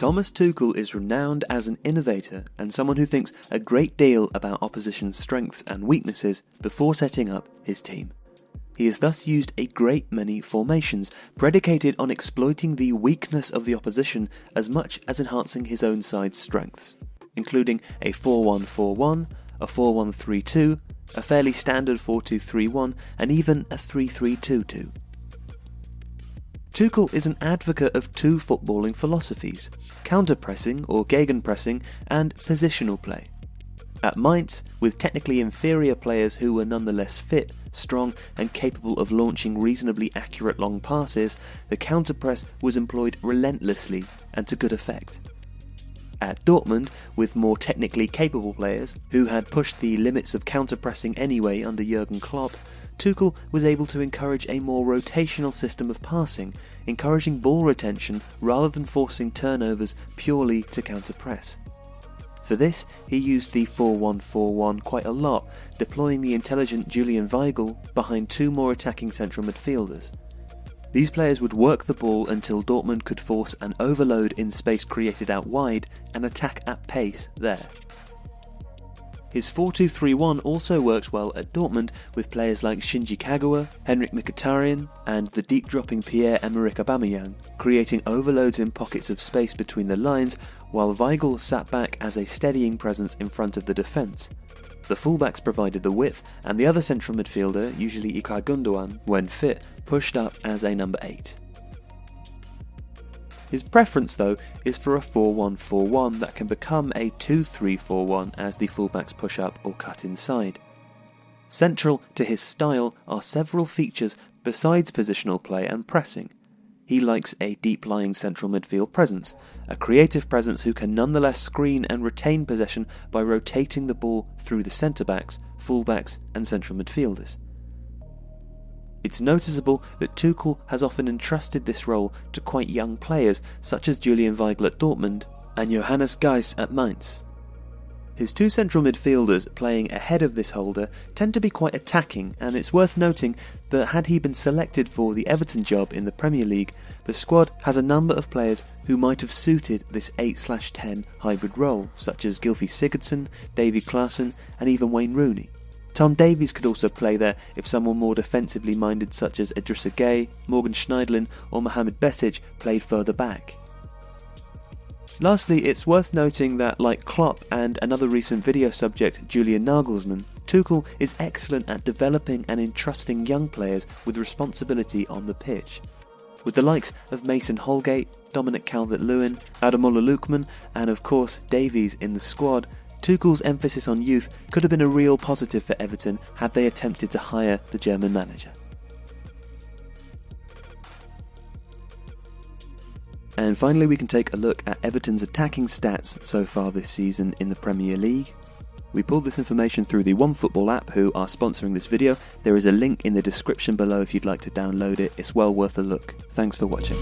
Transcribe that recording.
Tomus Tuchel is renowned as an innovator and someone who thinks a great deal about opposition's strengths and weaknesses before setting up his team. He has thus used a great many formations, predicated on exploiting the weakness of the opposition as much as enhancing his own side's strengths, including a 4-1-4-1, a 4-1-3-2, a fairly standard 4-2-3-1, and even a 3-3-2-2. Tuchel is an advocate of two footballing philosophies: counter-pressing or gegenpressing and positional play. At Mainz, with technically inferior players who were nonetheless fit, strong and capable of launching reasonably accurate long passes, the counter-press was employed relentlessly and to good effect. At Dortmund, with more technically capable players who had pushed the limits of counter-pressing anyway under Jurgen Klopp, Tuchel was able to encourage a more rotational system of passing, encouraging ball retention rather than forcing turnovers purely to counter-press. For this, he used the 4-1-4-1 quite a lot, deploying the intelligent Julian Weigl behind two more attacking central midfielders. These players would work the ball until Dortmund could force an overload in space created out wide and attack at pace there. His 4-2-3-1 also worked well at Dortmund with players like Shinji Kagawa, Henrik Mkhitaryan and the deep-dropping Pierre-Emerick Aubameyang, creating overloads in pockets of space between the lines, while Weigl sat back as a steadying presence in front of the defence. The fullbacks provided the width, and the other central midfielder, usually Ilkay Gundogan, when fit, pushed up as a number 8. His preference, though, is for a 4-1-4-1 that can become a 2-3-4-1 as the fullbacks push up or cut inside. Central to his style are several features besides positional play and pressing. He likes a deep-lying central midfield presence, a creative presence who can nonetheless screen and retain possession by rotating the ball through the centre-backs, full-backs and central midfielders. It's noticeable that Tuchel has often entrusted this role to quite young players such as Julian Weigl at Dortmund and Johannes Geis at Mainz. His two central midfielders playing ahead of this holder tend to be quite attacking, and it's worth noting that had he been selected for the Everton job in the Premier League, the squad has a number of players who might have suited this 8/10 hybrid role, such as Gylfi Sigurdsson, Davy Klaassen and even Wayne Rooney. Tom Davies could also play there if someone more defensively minded such as Idrissa Gueye, Morgan Schneiderlin or Mohamed Besic played further back. Lastly, it's worth noting that, like Klopp and another recent video subject, Julian Nagelsmann, Tuchel is excellent at developing and entrusting young players with responsibility on the pitch. With the likes of Mason Holgate, Dominic Calvert-Lewin, Ademola Lookman and of course Davies in the squad, Tuchel's emphasis on youth could have been a real positive for Everton had they attempted to hire the German manager. And finally, we can take a look at Everton's attacking stats so far this season in the Premier League. We pulled this information through the OneFootball app, who are sponsoring this video. There is a link in the description below if you'd like to download it. It's well worth a look. Thanks for watching.